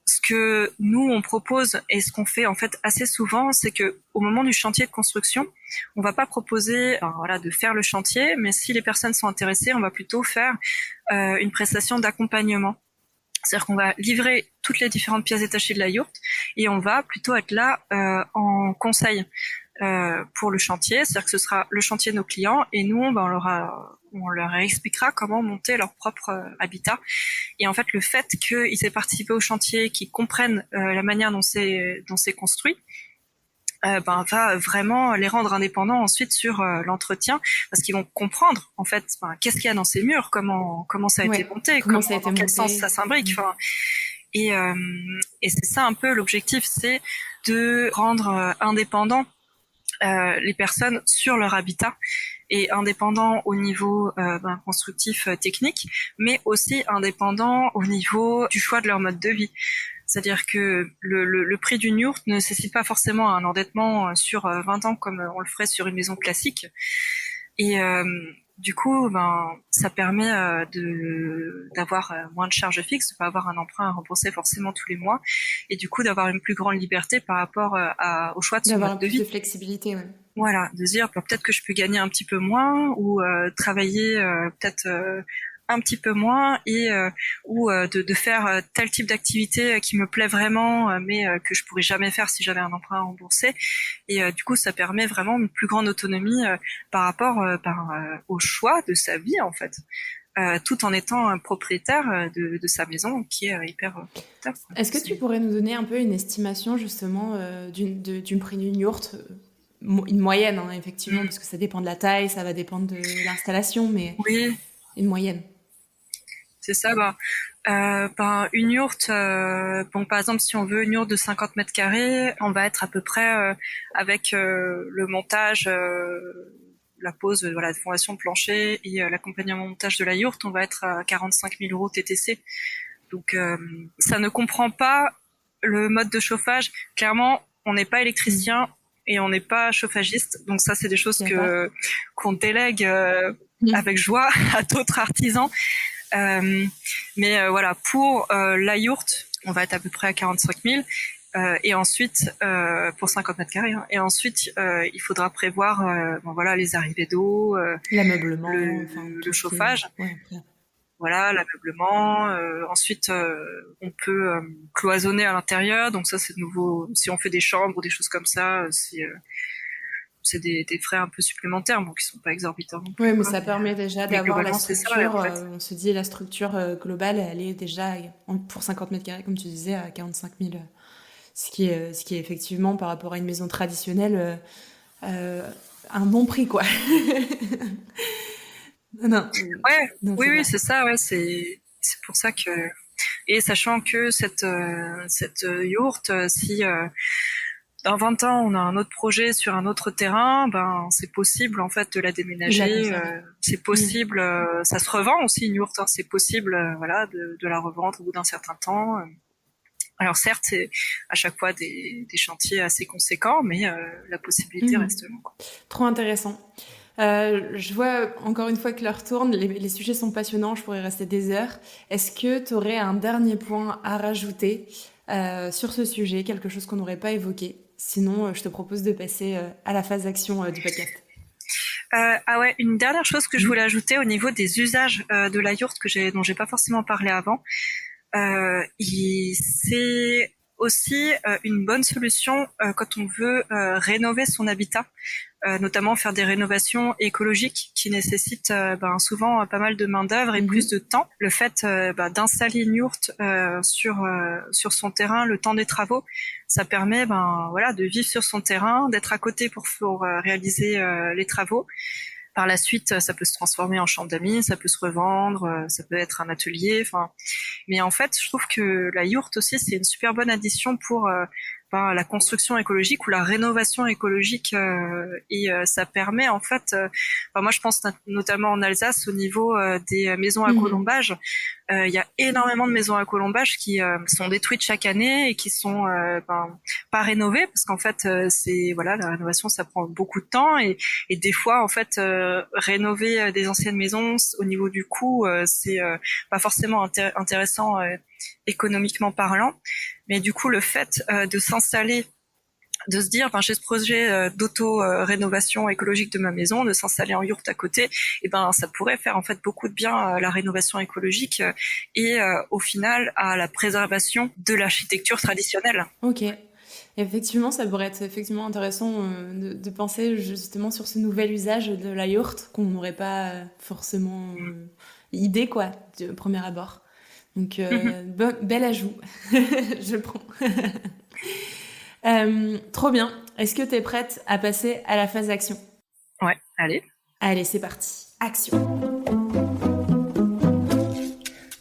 ce que nous on propose et ce qu'on fait en fait assez souvent, c'est que au moment du chantier de construction, on va pas proposer de faire le chantier, mais si les personnes sont intéressées, on va plutôt faire une prestation d'accompagnement. C'est-à-dire qu'on va livrer toutes les différentes pièces détachées de la yourte et on va plutôt être là en conseil pour le chantier. C'est-à-dire que ce sera le chantier de nos clients et nous, on leur expliquera comment monter leur propre habitat. Et en fait, le fait qu'ils aient participé au chantier, qu'ils comprennent la manière dont c'est construit, va vraiment les rendre indépendants ensuite sur l'entretien, parce qu'ils vont comprendre en fait qu'est-ce qu'il y a dans ces murs, comment ça a été monté, dans quel sens ça s'imbrique. Et c'est ça un peu l'objectif, c'est de rendre indépendants les personnes sur leur habitat, et indépendants au niveau constructif technique, mais aussi indépendants au niveau du choix de leur mode de vie. C'est-à-dire que le prix d'une yourte ne nécessite pas forcément un endettement sur 20 ans comme on le ferait sur une maison classique. Et du coup, ça permet d'avoir moins de charges fixes, de pas avoir un emprunt à rembourser forcément tous les mois, et du coup d'avoir une plus grande liberté par rapport au choix de son mode de vie. D'avoir plus de flexibilité, ouais. Voilà, de dire peut-être que je peux gagner un petit peu moins ou travailler peut-être un petit peu moins et de faire tel type d'activité qui me plaît vraiment mais que je pourrais jamais faire si j'avais un emprunt à rembourser, et du coup ça permet vraiment une plus grande autonomie par rapport au choix de sa vie en fait, tout en étant un propriétaire de sa maison, qui est hyper top. Est-ce que tu pourrais nous donner un peu une estimation justement du prix d'une yourte, une moyenne hein, effectivement, parce que ça dépend de la taille, ça va dépendre de l'installation, mais oui, une moyenne. c'est ça. Une yourte, par exemple, si on veut une yourte de 50 mètres carrés, on va être à peu près avec le montage, la pose, de fondation de plancher et l'accompagnement montage de la yourte, on va être à 45 000 euros TTC. Donc, ça ne comprend pas le mode de chauffage. Clairement, on n'est pas électricien et on n'est pas chauffagiste. Donc ça, c'est des choses qu'on délègue avec joie à d'autres artisans. Mais voilà, pour la yourte, on va être à peu près à 45 000. Et ensuite, pour 50 mètres carrés. Hein. Et ensuite, il faudra prévoir, les arrivées d'eau, l'ameublement, le chauffage. Voilà, l'ameublement. Ensuite, on peut cloisonner à l'intérieur. Donc ça, c'est de nouveau. Si on fait des chambres ou des choses comme ça, c'est des frais un peu supplémentaires, donc qui sont pas exorbitants. Oui, mais ça permet déjà d'avoir la structure. En fait. On se dit la structure globale, elle est déjà pour 50 mètres carrés, comme tu disais, à 45 000. Ce qui est effectivement par rapport à une maison traditionnelle un bon prix, quoi. Non. Ouais, oui, c'est ça. Ouais, c'est pour ça que. Et sachant que cette yourte, si dans 20 ans, on a un autre projet sur un autre terrain, c'est possible en fait de la déménager. C'est possible, ça se revend aussi une yourte. Hein, c'est possible, de la revendre au bout d'un certain temps. Alors certes, c'est à chaque fois des chantiers assez conséquents, mais la possibilité reste là. Trop intéressant. Je vois encore une fois que l'heure tourne, les sujets sont passionnants, je pourrais rester des heures. Est-ce que tu aurais un dernier point à rajouter sur ce sujet, quelque chose qu'on n'aurait pas évoqué? Sinon, je te propose de passer à la phase d'action du podcast. Une dernière chose que je voulais ajouter au niveau des usages de la yourte dont j'ai pas forcément parlé avant. C'est aussi une bonne solution quand on veut rénover son habitat, notamment faire des rénovations écologiques qui nécessitent souvent pas mal de main-d'œuvre et plus de temps. Le fait d'installer une yourte sur son terrain le temps des travaux, ça permet de vivre sur son terrain, d'être à côté pour réaliser les travaux. Par la suite, ça peut se transformer en chambre d'amis, ça peut se revendre, ça peut être un atelier. Mais en fait, je trouve que la yourte aussi, c'est une super bonne addition pour la construction écologique ou la rénovation écologique et ça permet en fait moi je pense notamment en Alsace au niveau des maisons à colombage. Il y a énormément de maisons à colombage qui sont détruites chaque année et qui sont pas rénovées parce qu'en fait c'est voilà, la rénovation ça prend beaucoup de temps et des fois en fait rénover des anciennes maisons au niveau du coût c'est pas forcément intéressant économiquement parlant, mais du coup le fait de s'installer, de se dire j'ai ce projet d'auto-rénovation écologique de ma maison, de s'installer en yourte à côté, et ça pourrait faire en fait beaucoup de bien à la rénovation écologique et au final à la préservation de l'architecture traditionnelle. Ok. Effectivement, ça pourrait être effectivement intéressant de penser justement sur ce nouvel usage de la yourte qu'on n'aurait pas forcément idée quoi de premier abord. Donc bel ajout, je le prends. Trop bien. Est-ce que tu es prête à passer à la phase action? Ouais, allez. Allez, c'est parti. Action.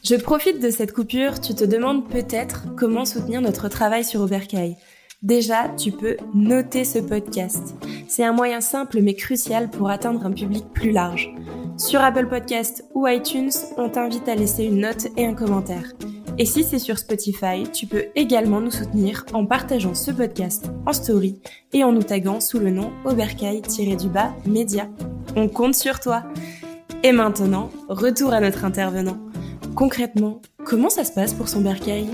Je profite de cette coupure, tu te demandes peut-être comment soutenir notre travail sur Oberkaï. Déjà, tu peux noter ce podcast. C'est un moyen simple mais crucial pour atteindre un public plus large. Sur Apple Podcast ou iTunes, on t'invite à laisser une note et un commentaire. Et si c'est sur Spotify, tu peux également nous soutenir en partageant ce podcast en story et en nous taguant sous le nom Oberkaï-Média. On compte sur toi. Et maintenant, retour à notre intervenant. Concrètement, comment ça se passe pour son bercail ?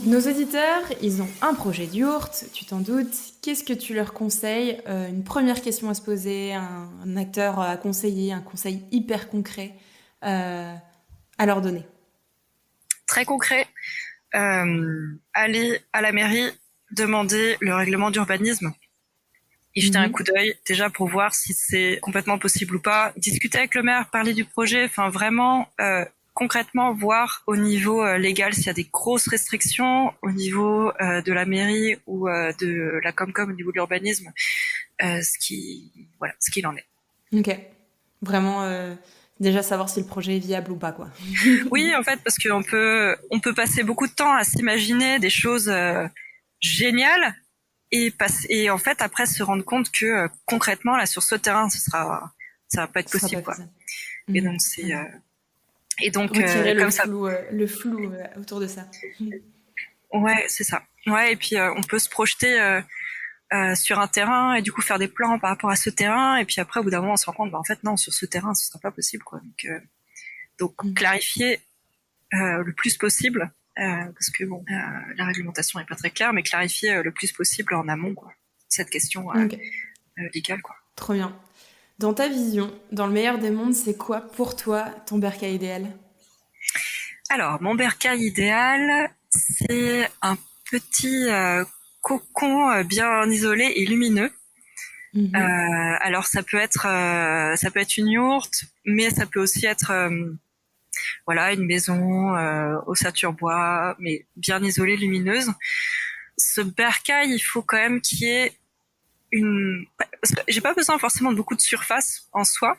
Nos auditeurs, ils ont un projet de yourte, tu t'en doutes. Qu'est-ce que tu leur conseilles ? Une première question à se poser, un acteur à conseiller, un conseil hyper concret à leur donner. Très concret, aller à la mairie, demander le règlement d'urbanisme et jeter un coup d'œil déjà pour voir si c'est complètement possible ou pas. Discuter avec le maire, parler du projet, vraiment concrètement voir au niveau légal s'il y a des grosses restrictions au niveau de la mairie ou de la Comcom au niveau de l'urbanisme, ce qu'il en est. Ok, vraiment déjà savoir si le projet est viable ou pas quoi. Oui, en fait, parce qu'on peut passer beaucoup de temps à s'imaginer des choses géniales et en fait après se rendre compte que concrètement là sur ce terrain ça va pas être possible quoi. Et donc c'est et donc retirer comme le flou autour de ça. Ouais, c'est ça. Ouais, et puis on peut se projeter sur un terrain et du coup faire des plans par rapport à ce terrain et puis après au bout d'un moment on se rend compte en fait non, sur ce terrain ce sera pas possible quoi. Donc clarifier le plus possible parce que la réglementation est pas très claire, mais clarifier le plus possible en amont quoi cette question légale quoi. Trop bien. Dans ta vision, dans le meilleur des mondes, c'est quoi pour toi ton bercail idéal ? Alors mon bercail idéal, c'est un petit cocon bien isolé et lumineux. Alors ça peut être une yourte, mais ça peut aussi être une maison ossature-bois, mais bien isolée, lumineuse. Ce bercail, il faut quand même qu'il y ait parce que j'ai pas besoin forcément de beaucoup de surface en soi.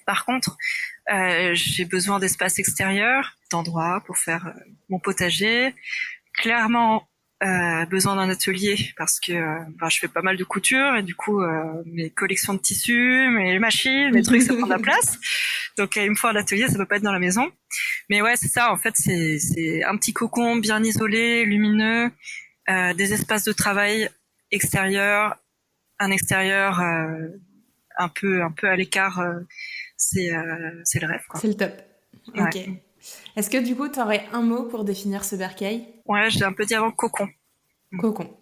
Par contre, j'ai besoin d'espace extérieur, d'endroits pour faire mon potager. Clairement, besoin d'un atelier parce que je fais pas mal de couture et du coup mes collections de tissus, mes machines, mes trucs ça prend de la place. Donc il me faut un atelier, ça peut pas être dans la maison. Mais ouais, c'est ça en fait, c'est un petit cocon bien isolé, lumineux, des espaces de travail extérieurs, un extérieur un peu à l'écart, c'est le rêve quoi. C'est le top. Ouais. Ok. Est-ce que du coup tu aurais un mot pour définir ce bercail ? Ouais, j'ai un peu dit avant cocon. Cocon.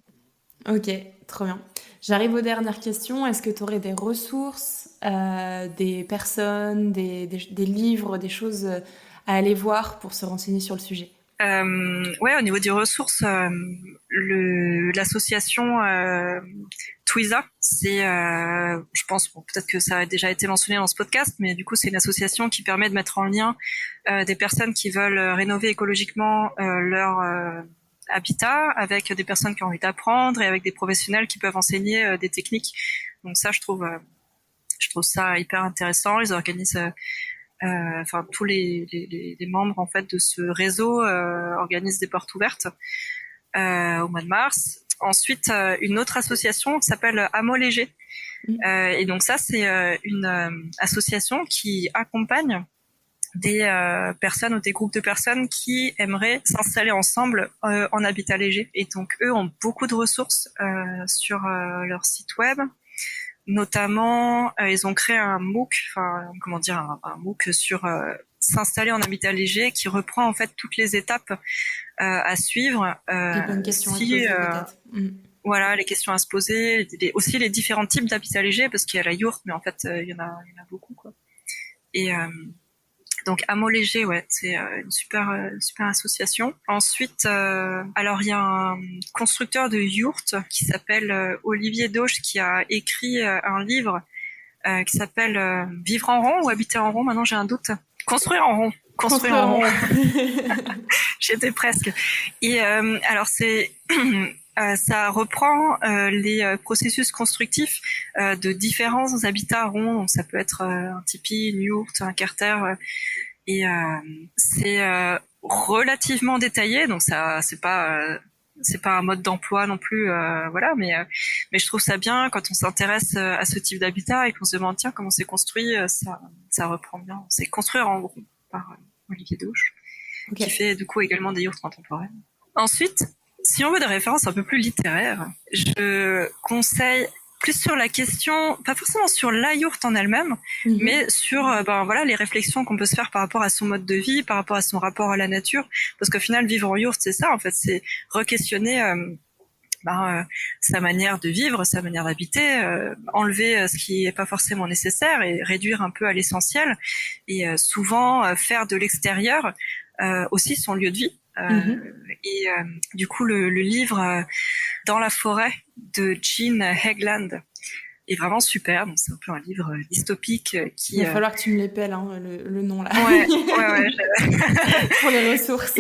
Ok, trop bien. J'arrive aux dernières questions. Est-ce que tu aurais des ressources, des personnes, des livres, des choses à aller voir pour se renseigner sur le sujet ? Ouais, au niveau des ressources, l'association Twiza, c'est, je pense, peut-être que ça a déjà été mentionné dans ce podcast, mais du coup, c'est une association qui permet de mettre en lien des personnes qui veulent rénover écologiquement leur habitat avec des personnes qui ont envie d'apprendre et avec des professionnels qui peuvent enseigner des techniques. Donc ça, je trouve ça hyper intéressant. Ils organisent tous les membres en fait de ce réseau organisent des portes ouvertes. au mois de mars. Ensuite, une autre association qui s'appelle Amo Léger. Et donc ça, c'est une association qui accompagne des personnes ou des groupes de personnes qui aimeraient s'installer ensemble en habitat léger. Et donc eux ont beaucoup de ressources sur leur site web. Notamment, ils ont créé un MOOC, un MOOC sur s'installer en habitat léger, qui reprend en fait toutes les étapes à suivre. Les bonnes questions à se poser peut-être. Voilà, les questions à se poser, aussi les différents types d'habitat léger, parce qu'il y a la yourte, mais en fait il y en a beaucoup, quoi. Et donc Amo Léger, ouais, c'est une super association. Ensuite, alors il y a un constructeur de yourte qui s'appelle Olivier Dauche, qui a écrit un livre qui s'appelle Vivre en rond ou habiter en rond. Maintenant j'ai un doute. Construire en rond. Construire en rond. J'étais presque. Et alors c'est ça reprend les processus constructifs de différents habitats ronds. Donc ça peut être un tipi, une yourte, un carter. Et c'est relativement détaillé. Donc ça, c'est pas un mode d'emploi non plus, voilà. Mais je trouve ça bien quand on s'intéresse à ce type d'habitat et qu'on se demande tiens comment c'est construit. Ça reprend bien. C'est Construire en rond par Olivier Dauche, qui fait du coup également des yourtes contemporaines. Ensuite, si on veut des références un peu plus littéraires, je conseille plus sur la question, pas forcément sur la yourte en elle-même, mais sur les réflexions qu'on peut se faire par rapport à son mode de vie, par rapport à son rapport à la nature, parce qu'au final vivre en yourte, c'est ça en fait, c'est re-questionner sa manière de vivre, sa manière d'habiter, enlever ce qui est pas forcément nécessaire et réduire un peu à l'essentiel, et souvent faire de l'extérieur aussi son lieu de vie. Et du coup le livre Dans la forêt de Jean Hageland est vraiment super. Donc c'est un peu un livre dystopique qui. Il va falloir que tu me l'épelles le nom là. Ouais. Pour les ressources.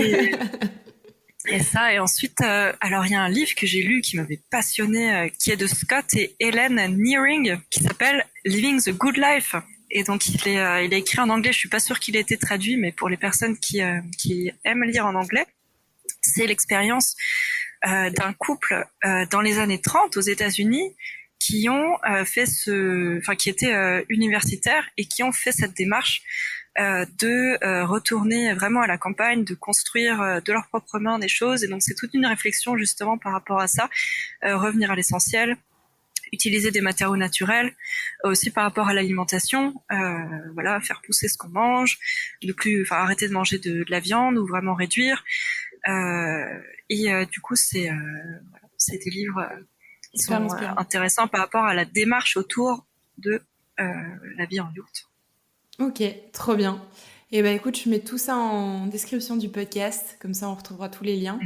Et ça, et ensuite, alors il y a un livre que j'ai lu qui m'avait passionné, qui est de Scott et Helen Nearing, qui s'appelle Living the Good Life. Et donc il est écrit en anglais. Je suis pas sûre qu'il ait été traduit, mais pour les personnes qui aiment lire en anglais, c'est l'expérience d'un couple dans les années 30 aux États-Unis qui ont qui étaient universitaires et qui ont fait cette démarche de retourner vraiment à la campagne, de construire de leurs propres mains des choses. Et donc c'est toute une réflexion justement par rapport à ça, revenir à l'essentiel, utiliser des matériaux naturels, aussi par rapport à l'alimentation, faire pousser ce qu'on mange, arrêter de manger de la viande ou vraiment réduire. Du coup c'est des livres qui sont intéressants par rapport à la démarche autour de la vie en yourte. Ok, trop bien. Et écoute, je mets tout ça en description du podcast, comme ça on retrouvera tous les liens.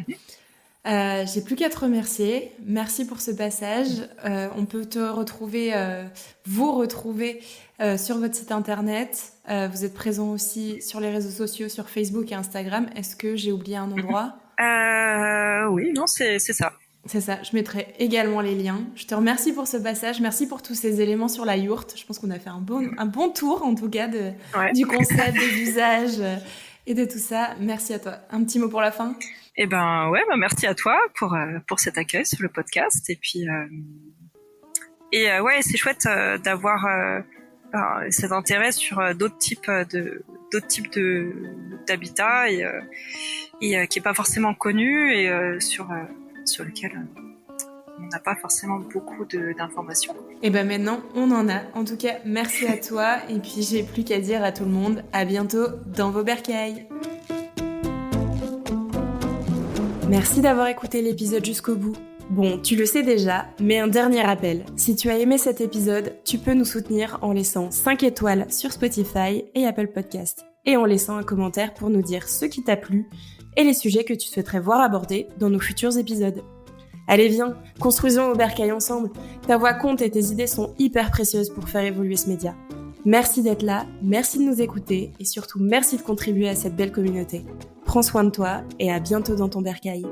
J'ai plus qu'à te remercier. Merci pour ce passage. On peut vous retrouver sur votre site internet. Vous êtes présent aussi sur les réseaux sociaux, sur Facebook et Instagram. Est-ce que j'ai oublié un endroit ? Oui, non, c'est ça. C'est ça, je mettrai également les liens. Je te remercie pour ce passage, merci pour tous ces éléments sur la yourte. Je pense qu'on a fait un bon tour en tout cas du concept, des usages et de tout ça. Merci à toi. Un petit mot pour la fin ? Merci à toi pour cet accueil sur le podcast. Et puis c'est chouette d'avoir cet intérêt sur d'autres types d'habitats et qui est pas forcément connu et sur lequel on n'a pas forcément beaucoup d'informations. Et maintenant, on en a. En tout cas, merci à toi. Et puis, j'ai plus qu'à dire à tout le monde, à bientôt dans vos bercailles. Merci d'avoir écouté l'épisode jusqu'au bout. Bon, tu le sais déjà, mais un dernier rappel. Si tu as aimé cet épisode, tu peux nous soutenir en laissant 5 étoiles sur Spotify et Apple Podcast. Et en laissant un commentaire pour nous dire ce qui t'a plu et les sujets que tu souhaiterais voir abordés dans nos futurs épisodes. Allez viens, construisons nos bercailles ensemble. Ta voix compte et tes idées sont hyper précieuses pour faire évoluer ce média. Merci d'être là, merci de nous écouter et surtout merci de contribuer à cette belle communauté. Prends soin de toi et à bientôt dans ton bercail.